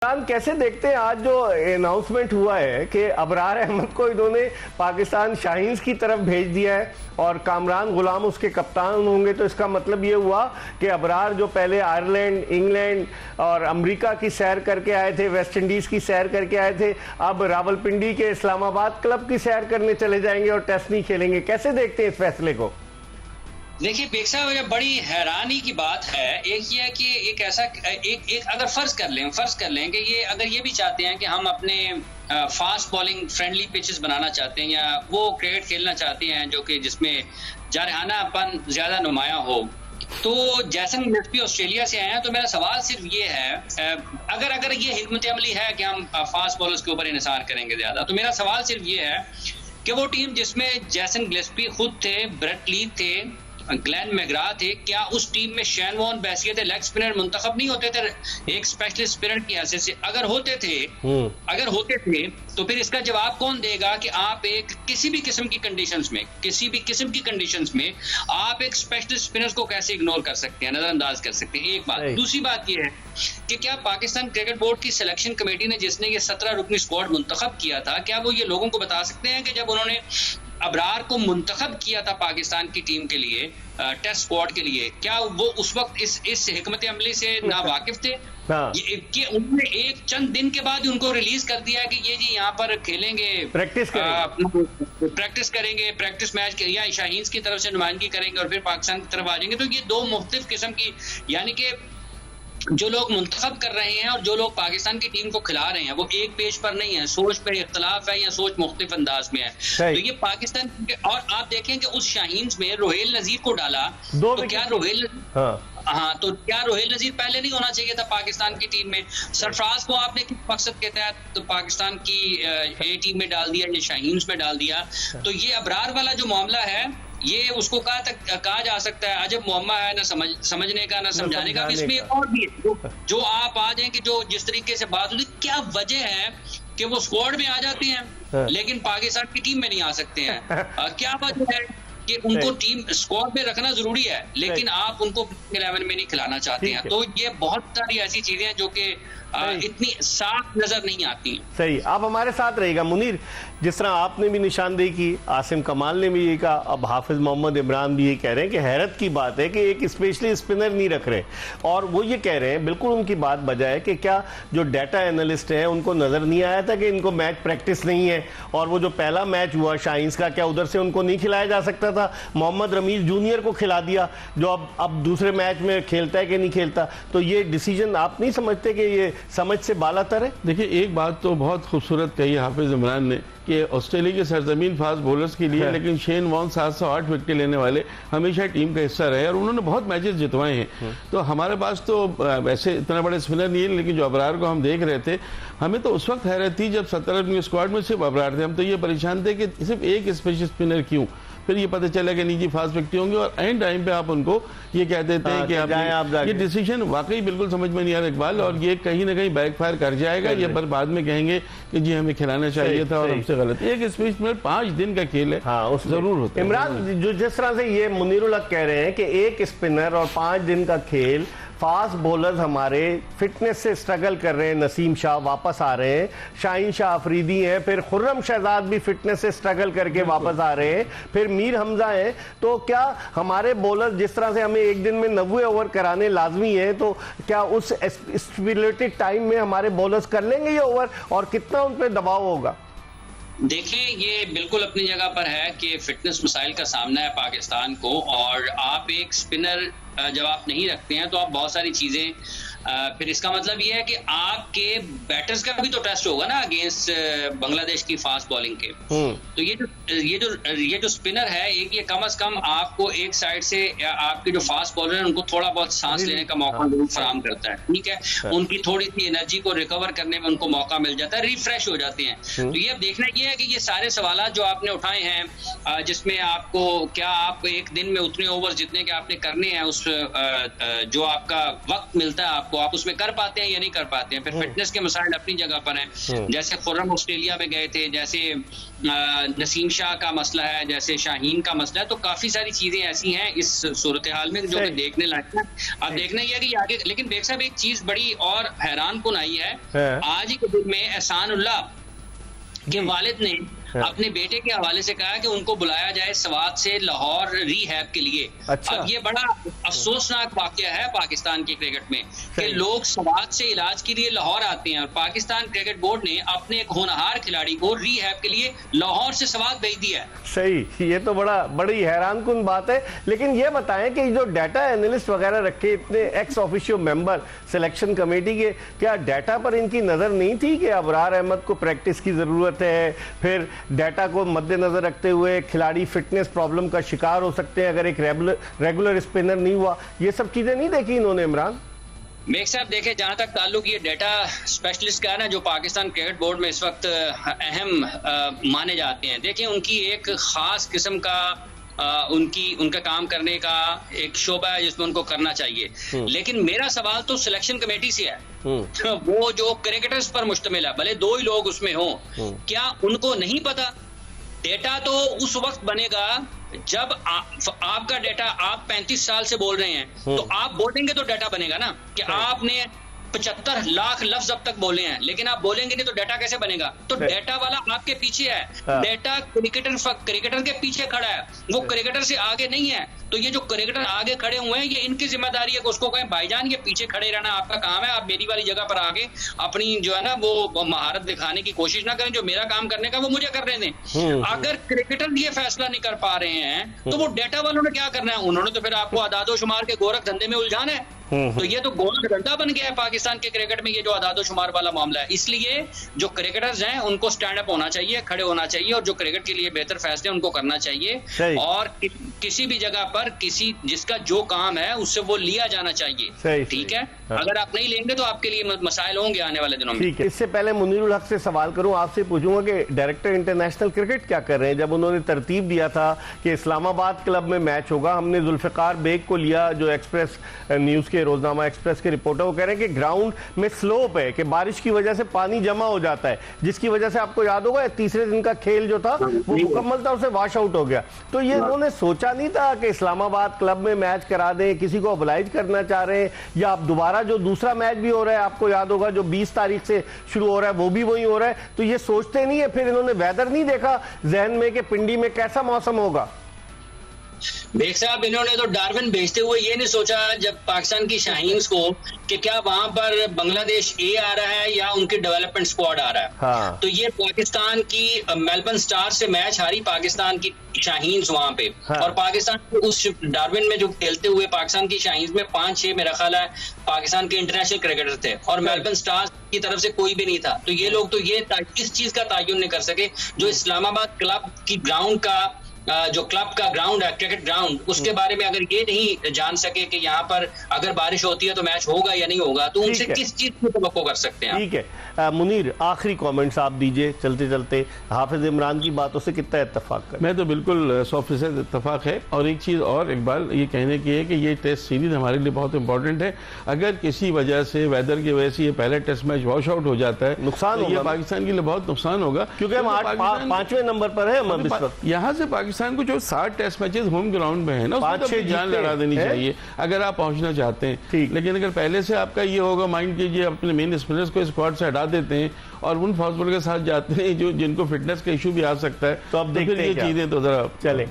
कैसे देखते हैं आज जो अनाउंसमेंट हुआ है कि अबरार अहमद को इन्होंने पाकिस्तान शाहीन्स की तरफ भेज दिया है और कामरान गुलाम उसके कप्तान होंगे, तो इसका मतलब ये हुआ कि अबरार जो पहले आयरलैंड, इंग्लैंड और अमेरिका की सैर करके आए थे, वेस्ट इंडीज की सैर करके आए थे, अब रावलपिंडी के इस्लामाबाद क्लब की सैर करने चले जाएंगे और टेस्ट नहीं खेलेंगे। कैसे देखते हैं इस फैसले को? देखिए बेग साहब, बड़ी हैरानी की बात है। एक ये है कि एक ऐसा एक अगर फर्ज कर लें कि ये अगर ये भी चाहते हैं कि हम अपने फास्ट बॉलिंग फ्रेंडली पिचेस बनाना चाहते हैं या वो क्रिकेट खेलना चाहते हैं जो कि जिसमें जारहानापन ज्यादा नुमाया हो, तो जैसन गिलस्पी ऑस्ट्रेलिया से आए हैं, तो मेरा सवाल सिर्फ ये है, अगर ये हिकमत अमली है कि हम फास्ट बॉलर्स के ऊपर इन्हिसार करेंगे ज्यादा, तो मेरा सवाल सिर्फ ये है कि वो टीम जिसमें जैसन गिलस्पी खुद थे, ब्रेट ली थे, ग्लेन मैग्रा थे, क्या उस टीम में शेन वॉन बैसिया थे, लेग स्पिनर मुंतखब नहीं होते थे एक स्पेशलिस्ट स्पिनर की हैसियत से? अगर होते थे तो फिर इसका जवाब कौन देगा कि आप किसी भी किस्म की कंडीशंस में आप एक स्पेशलिस्ट स्पिनर को कैसे इग्नोर कर सकते हैं, नजरअंदाज कर सकते हैं? एक बात। दूसरी बात यह है कि क्या पाकिस्तान क्रिकेट बोर्ड की सिलेक्शन कमेटी ने जिसने ये 17 रुकनी स्क्वाड मुंतखब किया था, क्या वो ये लोगों को बता सकते हैं कि जब उन्होंने अबरार को मुंतखब किया था पाकिस्तान की टीम के लिए, टेस्ट स्क्वाड के लिए, क्या वो उस वक्त इस हिकमत अमली से नावाकिफ थे? कि उन्होंने एक चंद दिन के बाद उनको रिलीज कर दिया कि ये जी यहाँ पर खेलेंगे, प्रैक्टिस करेंगे, प्रैक्टिस मैच या शाहीन्स की तरफ से नुमाइंदगी करेंगे और फिर पाकिस्तान की तरफ आ जाएंगे। तो ये दो मुख्तलिफ किस्म की, यानी कि जो लोग मुंतखब कर रहे हैं और जो लोग पाकिस्तान की टीम को खिला रहे हैं, वो एक पेज पर नहीं है, सोच पे इख्तलाफ है या सोच मुख्तलिफ अंदाज में है। तो ये पाकिस्तान के, और आप देखें कि उस शाहीन्स में रोहेल नजीर को डाला, तो क्या रोहेल तो क्या रोहेल नजीर पहले नहीं होना चाहिए था पाकिस्तान की टीम में? सरफराज को आपने किस मकसद के तहत तो पाकिस्तान की ए टीम में डाल दिया, ये शाहीन्स में डाल दिया? तो ये अबरार वाला जो मामला है, ये उसको कहा जा सकता है अजब मुअम्मा है, ना समझने का ना समझाने का। इसमें और भी जो आप आ जाए कि जो जिस तरीके से बात होती, क्या वजह है कि वो स्क्वाड में आ जाते हैं लेकिन पाकिस्तान की टीम में नहीं आ सकते हैं? क्या वजह है कि उनको टीम स्क्वाड में रखना जरूरी है लेकिन आप उनको 11 में नहीं खिलाना चाहते हैं? तो ये बहुत सारी ऐसी चीजें हैं जो कि इतनी साफ नजर नहीं आती। सही, आप हमारे साथ रहेगा मुनीर। जिस तरह आपने भी निशानदेही की, आसिम कमाल ने भी ये कहा, अब हाफिज मोहम्मद इमरान भी ये कह रहे हैं कि हैरत की बात है कि एक स्पेशली स्पिनर नहीं रख रहे, और वो ये कह रहे हैं, बिल्कुल उनकी बात बजा है, कि क्या जो डाटा एनालिस्ट हैं उनको नजर नहीं आया था कि इनको मैच प्रैक्टिस नहीं है, और वो जो पहला मैच हुआ शाहीन्स का, क्या उधर से उनको नहीं खिलाया जा सकता था? मोहम्मद रमीज जूनियर को खिला दिया, जो अब दूसरे मैच में खेलता है कि नहीं खेलता। तो ये डिसीजन आप नहीं समझते कि ये समझ से बालातर है? देखिए, एक बात तो बहुत खूबसूरत कही हाफिज इमरान ने कि ऑस्ट्रेलिया की सरजमीन फास्ट बॉलर्स के लिए, लेकिन शेन वॉन 708 विकेट लेने वाले हमेशा टीम का हिस्सा रहे और उन्होंने बहुत मैचेस जितवाए हैं। तो हमारे पास तो वैसे इतना बड़े स्पिनर नहीं है, लेकिन जो अबरार को हम देख रहे थे, हमें तो उस वक्त हैरत थी जब 17 स्क्वाड में सिर्फ अबरार थे। हम तो ये परेशान थे कि सिर्फ एक स्पेशल स्पिनर क्यों? फिर ये पता चला कि निजी फास्ट व्यक्ति होंगे और एंड टाइम पे आप उनको ये कह देते हैं कि आप ये डिसीजन वाकई बिल्कुल समझ में नहीं आ रहा इकबाल, और ये कहीं ना कहीं बैकफायर कर जाएगा। ये पर बाद में कहेंगे कि जी हमें खिलाना चाहिए था और हमसे गलत। एक स्पेस में 5 दिन का खेल है, जरूर होता है। इमरान, जो जिस तरह से ये मुनीरुल हक कह रहे हैं कि एक स्पिनर और 5 दिन का खेल, फास्ट बॉलर्स हमारे फिटनेस से स्ट्रगल कर रहे हैं, नसीम शाह वापस आ रहे हैं, शाहीन शाह अफरीदी हैं, फिर खुर्रम शहजाद भी फिटनेस से स्ट्रगल करके वापस आ रहे हैं, फिर मीर हमजा हैं, तो क्या हमारे बॉलर जिस तरह से हमें एक दिन में 90 ओवर कराने लाजमी है, तो क्या उस स्टिपुलेटेड टाइम में हमारे बॉलर्स कर लेंगे ये ओवर, और कितना उन पर दबाव होगा? देखिए, ये बिल्कुल अपनी जगह पर है कि फिटनेस मसाइल का सामना है पाकिस्तान को, और आप एक स्पिनर जब आप नहीं रखते हैं तो आप बहुत सारी चीजें, फिर इसका मतलब ये है कि आपके बैटर्स का भी तो टेस्ट होगा ना अगेंस्ट बांग्लादेश की फास्ट बॉलिंग के। तो ये जो स्पिनर है, ये कम से कम आपको एक साइड से आपके जो फास्ट बॉलर हैं उनको थोड़ा बहुत सांस लेने का मौका फराहम करता है, ठीक है? उनकी थोड़ी सी एनर्जी को रिकवर करने में उनको मौका मिल जाता है, रिफ्रेश हो जाते हैं। तो ये अब देखना ये है कि ये सारे सवाल जो आपने उठाए हैं, जिसमें आपको क्या आप एक दिन में उतने ओवर जितने के आपने करने हैं, उस जो आपका वक्त मिलता है आपको, आप उसमें कर पाते हैं या नहीं कर पाते हैं। फिर फिटनेस के मसाइल अपनी जगह पर हैं, जैसे खुर्रम ऑस्ट्रेलिया में गए थे, जैसे नसीम शाह का मसला है, जैसे शाहीन का मसला है। तो काफी सारी चीजें ऐसी हैं इस सूरत हाल में जो कि देखने लायक है। अब देखना ही है कि आगे, लेकिन बेग साहब एक चीज बड़ी और हैरान कुन आई है, आज ही के दिन में एहसानुल्लाह के वालिद ने अपने बेटे के हवाले से कहा कि उनको बुलाया जाए स्वात से लाहौर रीहैब के लिए। अच्छा। अब ये बड़ा अफसोसनाक वाकया है पाकिस्तान की क्रिकेट में कि लोग स्वात से इलाज के लिए लाहौर आते हैं, और पाकिस्तान क्रिकेट बोर्ड ने अपने एक होनहार खिलाड़ी को रीहैब के लिए लाहौर से स्वात भेज दिया है। सही, ये तो बड़ी हैरान कुन बात है। लेकिन ये बताएं कि जो डाटा एनालिस्ट वगैरह रखे इतने ex officio member selection committee के, क्या डाटा पर इनकी नजर नहीं थी कि अबरार अहमद को प्रैक्टिस की जरूरत है, फिर डाटा को मद्देनजर रखते हुए खिलाड़ी फिटनेस प्रॉब्लम का शिकार हो सकते हैं अगर एक रेगुलर स्पिनर नहीं हुआ? ये सब चीजें नहीं देखी इन्होंने इमरान? मेघ साहब देखे, जहां तक ताल्लुक ये डाटा स्पेशलिस्ट का है ना, जो पाकिस्तान क्रिकेट बोर्ड में इस वक्त अहम माने जाते हैं, देखिए उनकी एक खास किस्म का उनका काम करने का एक शोबा है जिसमें उनको करना चाहिए। लेकिन मेरा सवाल तो सिलेक्शन कमेटी से है, वो जो क्रिकेटर्स पर मुश्तमिल है, भले 2 ही लोग उसमें हों, क्या उनको नहीं पता? डेटा तो उस वक्त बनेगा जब आपका डेटा, आप 35 साल से बोल रहे हैं, तो आप बोलेंगे तो डाटा बनेगा ना, कि आपने 75 लाख लफ्ज अब तक बोले हैं, लेकिन आप बोलेंगे नहीं तो डाटा कैसे बनेगा? तो डाटा वाला आपके पीछे है, डाटा क्रिकेटर के पीछे खड़ा है, वो क्रिकेटर से आगे नहीं है। तो ये जो क्रिकेटर आगे खड़े हुए हैं, ये इनकी जिम्मेदारी है कि उसको कहें भाईजान ये पीछे खड़े रहना आपका काम है, आप मेरी वाली जगह पर आगे अपनी जो है ना वो महारत दिखाने की कोशिश ना करें, जो मेरा काम करने का वो मुझे करने दें। अगर क्रिकेटर ये फैसला नहीं कर पा रहे हैं तो वो डाटा वालों ने क्या करना है? उन्होंने तो फिर आपको आदादो शुमार के गोरख धंधे में उलझाना है। तो ये तो गोरख धंधा बन गया है पाकिस्तान के क्रिकेट में, ये जो आदादो शुमार वाला मामला है। इसलिए जो क्रिकेटर्स हैं उनको स्टैंड अप होना चाहिए, खड़े होना चाहिए, और जो क्रिकेट के लिए बेहतर फैसले उनको करना चाहिए, और किसी भी जगह पर जिसका जो काम है उससे वो लिया जाना चाहिए। ठीक है, अगर आप नहीं लेंगे तो आपके लिए मसाइल होंगे आने वाले दिनों में। ठीक है, इससे पहले मुनीरुल हक से सवाल करूं, आपसे पूछूंगा कि डायरेक्टर इंटरनेशनल क्रिकेट क्या कर रहे हैं? जब उन्होंने तरतीब दिया था कि इस्लामाबाद क्लब में मैच होगा, हमने जुल्फिकार बेग को लिया, जो एक्सप्रेस न्यूज के रोजनामा एक्सप्रेस के रिपोर्टर, वो कह रहे हैं कि ग्राउंड में स्लोप है, कि बारिश की वजह से पानी जमा हो जाता है, जिसकी वजह से आपको याद होगा तीसरे दिन का खेल जो था वो मुकम्मल था, उसे वॉश आउट हो गया। तो ये उन्होंने सोचा नहीं था कि इस्लामाबाद क्लब में मैच करा दें, किसी को ऑब्लाइज करना चाह रहे हैं, या आप दोबारा जो दूसरा मैच भी हो रहा है, आपको याद होगा जो 20 तारीख से शुरू हो रहा है, वो भी वही हो रहा है, तो ये सोचते नहीं है? फिर इन्होंने वेदर नहीं देखा जहन में कि पिंडी में कैसा मौसम होगा? बेग साहब, इन्होंने तो डार्विन भेजते हुए ये नहीं सोचा जब पाकिस्तान की शाहीन्स को कि क्या वहां पर बांग्लादेश ए आ रहा है या उनकी डेवलपमेंट स्क्वाड आ रहा है। हाँ। तो ये पाकिस्तान की मेलबर्न स्टार से मैच हारी पाकिस्तान की शाहीन्स वहां पे। हाँ। और पाकिस्तान के उस डार्विन में जो खेलते हुए पाकिस्तान की शाहीन्स में 5-6 मेरा ख्याल है पाकिस्तान के इंटरनेशनल क्रिकेटर थे, और मेलबर्न स्टार्स की तरफ से कोई भी नहीं था। तो ये लोग तो ये इस चीज का तयन नहीं कर सके जो इस्लामाबाद क्लब की ग्राउंड का, जो क्लब का ग्राउंड है, क्रिकेट ग्राउंड, उसके बारे में अगर ये नहीं जान सके कि यहाँ पर अगर बारिश होती है तो मैच होगा या नहीं होगा, तो उनसे किस चीज की तवक्को कर सकते हैं? ठीक है मुनीर, आखिरी कमेंट्स आप दीजिए चलते चलते। हाफिज इमरान की बातों से कितना इत्तेफाक कर? मैं तो बिल्कुल 100% इत्तेफाक है। और एक चीज और एक बार ये कहने की है कि ये टेस्ट सीरीज हमारे लिए बहुत इंपॉर्टेंट है। अगर किसी वजह से, वेदर की वजह से ये पहला टेस्ट मैच वॉश आउट हो जाता है, नुकसान तो ये पाकिस्तान के लिए बहुत नुकसान होगा, क्योंकि हम 5वें नंबर पर है। यहाँ से पाकिस्तान को जो 60 टेस्ट मैचेस होम ग्राउंड में है ना, उसमें तो जान लड़ा देनी चाहिए अगर आप पहुंचना चाहते हैं। लेकिन अगर पहले से आपका ये होगा, माइंड कीजिए अपने मेन स्पिनर्स को स्क्वाड से हटा देते हैं और उन फास्ट बॉलर के साथ जाते हैं जिनको फिटनेस का इशू भी आ सकता है, तो अब देखते हैं ये चीजें तो जरा चले।